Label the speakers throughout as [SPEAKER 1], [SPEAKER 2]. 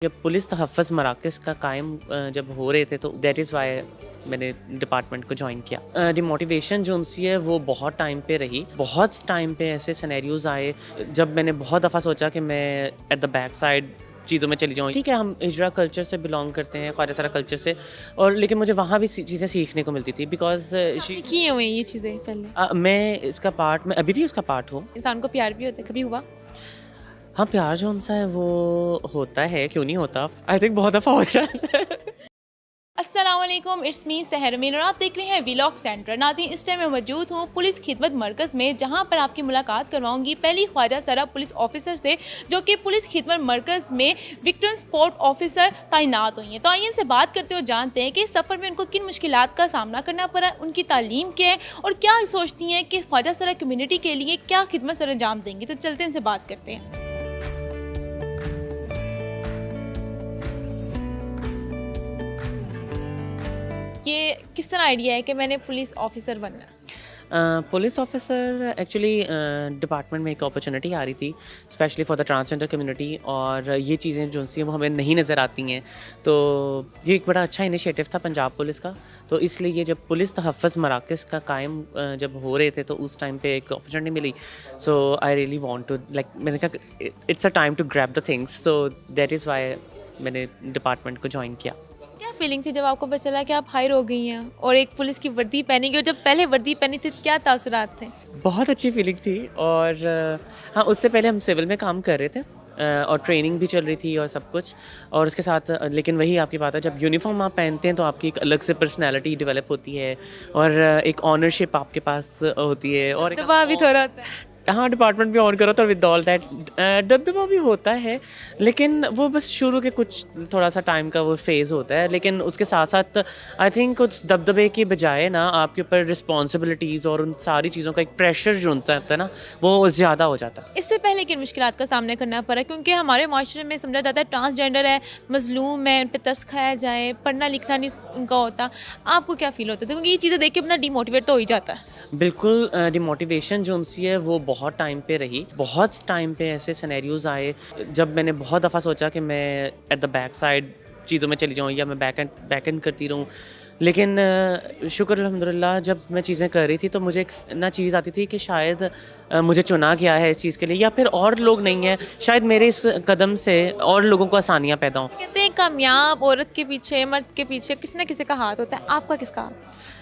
[SPEAKER 1] जब पुलिस तहफ़्फ़ुज़ मराकज़ का कायम जब हो रहे थे तो दैट इज़ वाई मैंने डिपार्टमेंट को जॉइन किया। डिमोटिवेशन जो उनसी है वो बहुत टाइम पे रही। बहुत टाइम पे ऐसे सिनेरियोज़ आए जब मैंने बहुत दफ़ा सोचा कि मैं एट द बैक साइड चीज़ों में चली जाऊँ। ठीक है, हम हिजरा कल्चर से बिलॉन्ग करते हैं, ख्वाजा सारा कल्चर से, और लेकिन मुझे वहाँ भी चीज़ें सीखने को मिलती थी बिकॉज़
[SPEAKER 2] आपने की हुई हैं ये चीज़ें पहले?
[SPEAKER 1] मैं इसका पार्ट, मैं अभी भी उसका पार्ट हूँ।
[SPEAKER 2] इंसान को प्यार भी होता है, कभी हुआ?
[SPEAKER 1] हाँ, प्यार जो-सा है वो होता है, क्यों नहीं होता? आई थिंक बहुत दफ़ा हो जाता है।
[SPEAKER 2] अस्सलाम वालेकुम, इट्स मी सहर मीन और आप देख रहे हैं व्लॉग सेंटर। नाज़रीन, इस टाइम मैं मौजूद हूँ पुलिस खिदमत मरकज़ में, जहाँ पर आपकी मुलाकात करवाऊंगी पहली ख्वाजा सरा पुलिस ऑफिसर से, जो कि पुलिस खिदमत मरकज़ में विक्टिम सपोर्ट ऑफिसर तैनात हुई हैं। तो आइए इनसे बात करते हुए जानते हैं कि इस सफ़र में उनको किन मुश्किलात का सामना करना पड़ा, उनकी तालीम क्या है और क्या सोचती हैं कि ख्वाजा सरा कम्यूनिटी के लिए क्या खिदमत सर अंजाम देंगी। तो चलते हैं इनसे बात करते हैं। ये किस तरह आइडिया है कि मैंने पुलिस ऑफिसर बनना है?
[SPEAKER 1] पुलिस ऑफिसर एक्चुअली डिपार्टमेंट में एक अपॉर्चुनिटी आ रही थी specially for the transgender community, और ये चीज़ें जो सी हैं वो हमें नहीं नज़र आती हैं। तो ये एक बड़ा अच्छा इनिशिएटिव था पंजाब पुलिस का। तो इसलिए जब पुलिस तहफ़्फ़ुज़ मराकज़ का कायम जब हो रहे थे तो उस टाइम पे एक अपॉर्चुनिटी मिली। So I really want to, like मैंने कहा it's a time to grab the things, so that is why मैंने डिपार्टमेंट को ज्वाइन किया।
[SPEAKER 2] क्या फीलिंग थी जब आपको पता चला कि आप हायर हो गई हैं और एक पुलिस की वर्दी पहनेंगी, और जब पहले वर्दी पहनी थी क्या तासुरात थे?
[SPEAKER 1] बहुत अच्छी फीलिंग थी। और हाँ, उससे पहले हम सिविल में काम कर रहे थे, और ट्रेनिंग भी चल रही थी और सब कुछ। और उसके साथ लेकिन वही आपकी बात है, जब यूनिफॉर्म आप पहनते हैं तो आपकी एक अलग से पर्सनैलिटी डेवलप होती है, और एक ऑनरशिप आपके पास होती है, और एक
[SPEAKER 2] दबाव भी थोड़ा होता है।
[SPEAKER 1] हाँ, डिपार्टमेंट भी ऑन करो तो विद ऑल दैट दबदबा भी होता है, लेकिन वो बस शुरू के कुछ थोड़ा सा टाइम का वो फेज़ होता है। लेकिन उसके साथ साथ आई थिंक कुछ दबदबे के बजाय ना आपके ऊपर रिस्पॉन्सिबिलिटीज़ और उन सारी चीज़ों का एक प्रेशर जो उनसे होता है ना, वो ज़्यादा हो जाता है।
[SPEAKER 2] इससे पहले किन मुश्किलात का सामना करना पड़ा? क्योंकि हमारे माशरे में समझा जाता है ट्रांसजेंडर है, मजलूम है, उन पे तरस खाया जाए, पढ़ना लिखना नहीं उनका होता। आपको क्या फील होता था? क्योंकि ये चीज़ें देख के अपना डिमोटिवेट तो हो ही जाता है।
[SPEAKER 1] बिल्कुल, डिमोटिवेशन जो उनसी है वो बहुत टाइम पे रही। बहुत टाइम पे ऐसे सिनेरियोज़ आए जब मैंने बहुत दफ़ा सोचा कि मैं एट द बैक साइड चीज़ों में चली जाऊँ या मैं बैक एंड करती रहूँ। लेकिन शुक्र अल्हम्दुलिल्लाह, जब मैं चीज़ें कर रही थी तो मुझे एक ना चीज़ आती थी कि शायद मुझे चुना गया है इस चीज़ के लिए, या फिर और लोग नहीं हैं, शायद मेरे इस कदम से और लोगों को आसानियाँ पैदा हों।
[SPEAKER 2] कहते हैं कामयाब औरत के पीछे, मर्द के पीछे किसी ना किसी का हाथ होता है। आपका किसका हाथ है?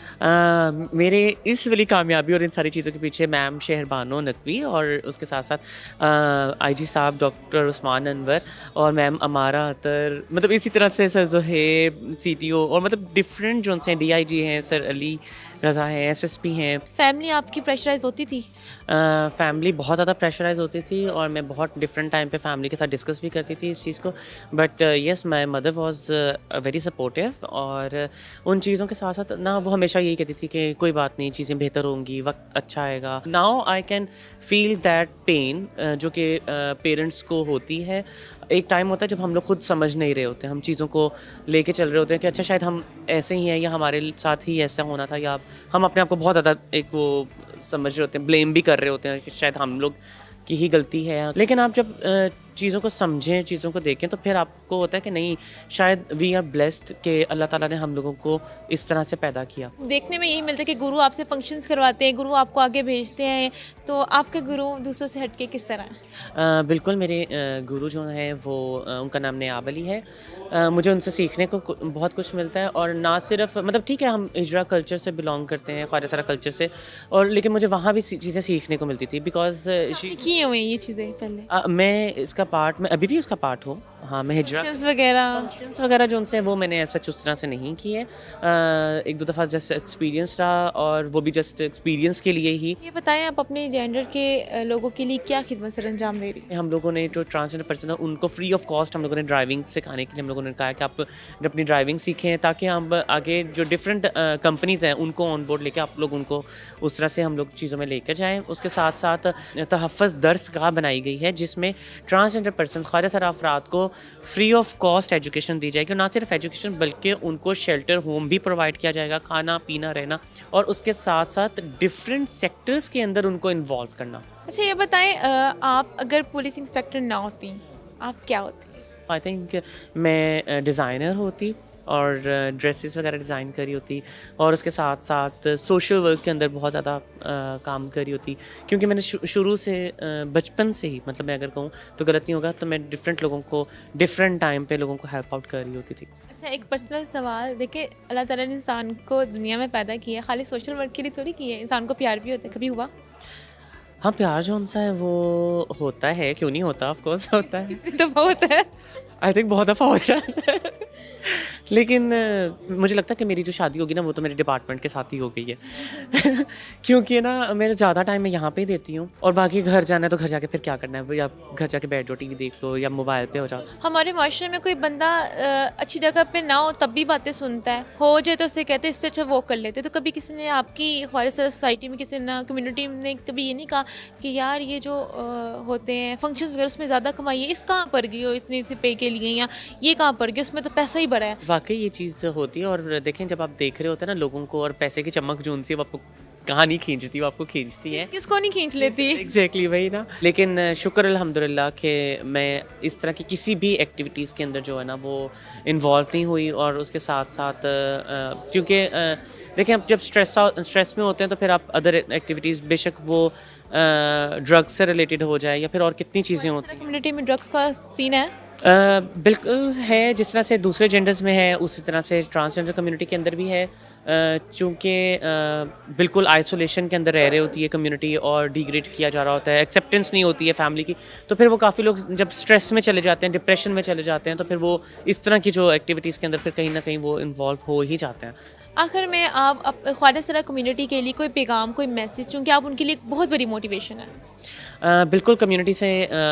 [SPEAKER 1] मेरे इस वाली कामयाबी और इन सारी चीज़ों के पीछे मैम शहरबानो नकवी, और उसके साथ साथ आईजी साहब डॉक्टर उस्मान अनवर, और मैम अमारा अतर, मतलब इसी तरह से सर ज़ुहैब सीटीओ, और मतलब डिफरेंट जो उनसे डीआईजी हैं, सर अली रज़ा हैं, एसएसपी हैं।
[SPEAKER 2] फैमिली आपकी प्रेशराइज होती थी?
[SPEAKER 1] फैमिली बहुत ज़्यादा प्रेशराइज़ होती थी, और मैं बहुत डिफरेंट टाइम पे फैमिली के साथ डिस्कस भी करती थी इस चीज़ को। But yes, my mother was very supportive, और उन चीज़ों के साथ साथ ना वो हमेशा यही कहती थी कि कोई बात नहीं, चीज़ें बेहतर होंगी, वक्त अच्छा आएगा। Now I can feel that pain जो कि पेरेंट्स को होती है। एक टाइम होता है जब हम लोग खुद समझ नहीं रहे होते, हम चीज़ों को लेके चल रहे होते हैं कि अच्छा शायद हम ऐसे ही हैं, या हमारे साथ ही ऐसा होना था, या हम अपने आप को बहुत ज़्यादा एक वो समझ रहे होते हैं, ब्लेम भी कर रहे होते हैं कि शायद हम लोग की ही गलती है। लेकिन आप जब चीज़ों को समझें, चीज़ों को देखें, तो फिर आपको होता है कि नहीं, शायद वी आर ब्लेस्ड कि अल्लाह ताला ने हम लोगों को इस तरह से पैदा किया।
[SPEAKER 2] देखने में यही मिलता है कि गुरु आपसे फंक्शंस करवाते हैं, गुरु आपको आगे भेजते हैं। तो आपके गुरु दूसरों से हटके किस तरह हैं?
[SPEAKER 1] बिल्कुल, मेरे गुरु जो हैं वो उनका नाम नेयाब अली है। मुझे उनसे सीखने को बहुत कुछ मिलता है, और ना सिर्फ मतलब ठीक है, हम हिजरा कल्चर से बिलोंग करते हैं, ख्वाजा सारा कल्चर से, और लेकिन मुझे वहाँ भी चीज़ें सीखने को मिलती थी बिकॉज
[SPEAKER 2] आपने की हुई हैं ये चीज़ें पहले?
[SPEAKER 1] मैं इसका पार्ट, मैं अभी भी उसका पार्ट हूँ। हाँ, मैं हिजरा
[SPEAKER 2] फंक्शंस वगैरह?
[SPEAKER 1] फंक्शंस वगैरह जो उनसे वो मैंने ऐसा उस तरह से नहीं किए। एक दो दफ़ा जस्ट एक्सपीरियंस रहा, और वो भी जस्ट एक्सपीरियंस के लिए ही।
[SPEAKER 2] ये बताएं, आप अपने जेंडर के लोगों के लिए क्या खिदमत सर अंजाम दे रही हैं?
[SPEAKER 1] हम लोगों ने जो ट्रांसजेंडर पर्सन है उनको फ्री ऑफ कॉस्ट हम लोगों ने ड्राइविंग सिखाने के लिए हम लोगों ने कहा कि आप अपनी ड्राइविंग सीखें, ताकि हम आगे जो डिफरेंट कंपनीज़ हैं उनको ऑन बोर्ड लेके आप लोग उनको उस तरह से हम लोग चीज़ों में लेकर जाएँ। उसके साथ साथ तहफ़्फ़ुज़ दर्सगाह बनाई गई है, जिसमें ट्रांसजेंडर पर्सन ख्वाजा सरा अफराद को फ्री ऑफ कॉस्ट एजुकेशन दी जाएगी। ना सिर्फ एजुकेशन बल्कि उनको शेल्टर होम भी प्रोवाइड किया जाएगा, खाना पीना रहना, और उसके साथ साथ डिफरेंट सेक्टर्स के अंदर उनको इन्वॉल्व करना।
[SPEAKER 2] अच्छा, ये बताएं, आप अगर पुलिस इंस्पेक्टर ना होती, आप क्या होती?
[SPEAKER 1] आई थिंक मैं डिज़ाइनर होती और ड्रेसेस वगैरह डिज़ाइन करी होती और उसके साथ साथ सोशल वर्क के अंदर बहुत ज़्यादा काम करी होती, क्योंकि मैंने शुरू से बचपन से ही, मतलब मैं अगर कहूँ तो गलत नहीं होगा, तो मैं डिफरेंट लोगों को डिफरेंट टाइम पे लोगों को हेल्प आउट कर रही होती थी।
[SPEAKER 2] अच्छा, एक पर्सनल सवाल, देखिए अल्लाह ताला ने इंसान को दुनिया में पैदा किया है, खाली सोशल वर्क के लिए थोड़ी किया है, इंसान को प्यार भी होता है, कभी हुआ?
[SPEAKER 1] हाँ, प्यार जो सा है वो होता है, क्यों नहीं होता, ऑफ कोर्स होता है।
[SPEAKER 2] तो बहुत है।
[SPEAKER 1] आई थिंक बहुत दफ़ा हो जाता है। लेकिन मुझे लगता है कि मेरी जो शादी होगी ना वो तो मेरे डिपार्टमेंट के साथ ही हो गई है। क्योंकि ना मेरे ज़्यादा टाइम मैं यहाँ पे ही देती हूँ और बाकी घर जाना है तो घर जाके फिर क्या करना है, भाई आप घर जाके बैठ जाओ, टीवी देख लो या मोबाइल पे हो जाओ।
[SPEAKER 2] हमारे माशरे में कोई बंदा अच्छी जगह पे ना हो तब भी बातें सुनता है, हो जाए तो उससे कहते हैं इससे अच्छा वो कर लेते। तो कभी किसी ने आपकी हमारे सोसाइटी में किसी ने, कम्युनिटी ने कभी ये नहीं कहा कि यार ये जो होते हैं फंक्शंस वगैरह उसमें ज़्यादा कमाइए, इस कहाँ पर गई हो इतने से पे के लिए, या ये कहाँ पर गई उसमें तो पैसा ही बड़ा है।
[SPEAKER 1] वाकई ये चीज़ होती है और देखें जब आप देख रहे होते हैं ना लोगों को और पैसे की चमक जो उनसे वो आपको कहाँ नहीं खींचती, वो आपको खींचती है।
[SPEAKER 2] किसको नहीं खींच लेती।
[SPEAKER 1] एग्जैक्टली वही ना। लेकिन शुक्र अल्हम्दुलिल्लाह कि मैं इस तरह की किसी भी एक्टिविटीज़ के अंदर जो है ना वो इन्वॉल्व नहीं हुई और उसके साथ साथ क्योंकि देखें आप जब स्ट्रेस में होते हैं तो फिर आप अदर एक्टिविटीज़ बेशक वो ड्रग्स से रिलेटेड हो जाए या फिर और कितनी चीज़ें होती हैं।
[SPEAKER 2] कम्युनिटी में ड्रग्स का सीन है।
[SPEAKER 1] बिल्कुल है, जिस तरह से दूसरे जेंडर्स में है उसी तरह से ट्रांसजेंडर कम्युनिटी के अंदर भी है। चूँकि बिल्कुल आइसोलेशन के अंदर रह रही होती है कम्युनिटी और डिग्रेड किया जा रहा होता है, एक्सेप्टेंस नहीं होती है फैमिली की, तो फिर वो काफ़ी लोग जब स्ट्रेस में चले जाते हैं, डिप्रेशन में चले जाते हैं, तो फिर वो इस तरह की जो एक्टिविटीज़ के अंदर फिर कहीं ना कहीं वो इन्वॉल्व हो ही जाते हैं।
[SPEAKER 2] आखिर में आप ख्वाजा सरा कम्युनिटी के लिए कोई पैगाम, कोई मैसेज, चूँकि आप उनके लिए एक बहुत बड़ी मोटिवेशन है।
[SPEAKER 1] बिल्कुल कम्युनिटी से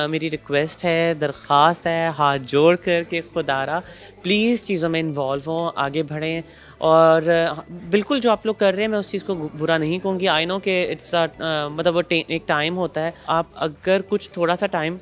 [SPEAKER 1] मेरी रिक्वेस्ट है, दरख्वास्त है, हाथ जोड़ कर के खुदारा प्लीज़ चीज़ों में इन्वॉल्व हों, आगे बढ़ें और बिल्कुल जो आप लोग कर रहे हैं मैं उस चीज़ को बुरा नहीं कहूँगी। आई नो कि इट्स मतलब वो एक टाइम होता है, आप अगर कुछ थोड़ा सा टाइम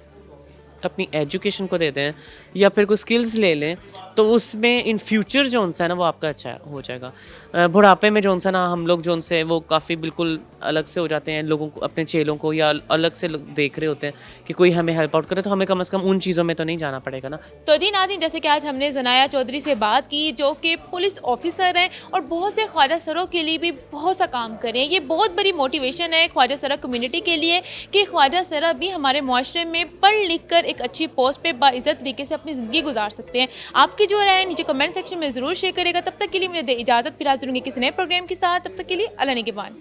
[SPEAKER 1] अपनी एजुकेशन को दे दें या फिर कोई स्किल्स ले लें तो उसमें इन फ्यूचर जो उनसे है ना वो आपका अच्छा हो जाएगा। बुढ़ापे में जो उनसे ना हम लोग जो उनसे वो काफ़ी बिल्कुल अलग से हो जाते हैं, लोगों को अपने चेलों को या अलग से देख रहे होते हैं कि कोई हमें हेल्प आउट करे, तो हमें कम से कम उन चीज़ों में तो नहीं जाना पड़ेगा ना।
[SPEAKER 2] तो जी नाज़रीन, जैसे कि आज हमने ज़नाया चौधरी से बात की जो कि पुलिस ऑफिसर हैं और बहुत से ख्वाजा सरों के लिए भी बहुत सा काम करें। ये बहुत बड़ी मोटिवेशन है ख्वाजा सरा कम्युनिटी के लिए कि ख्वाजा सरा भी हमारे माशरे में पढ़ लिख कर एक अच्छी पोस्ट पे बाइज़्ज़त तरीके से अपनी ज़िंदगी गुजार सकते हैं। आपकी जो राय है नीचे कमेंट सेक्शन में ज़रूर शेयर करेगा। तब तक के लिए मुझे इजाज़त, फिर हाज़िर होंगे किसी नए प्रोग्राम के साथ। तब तक के लिए अल्लाह निगहबान।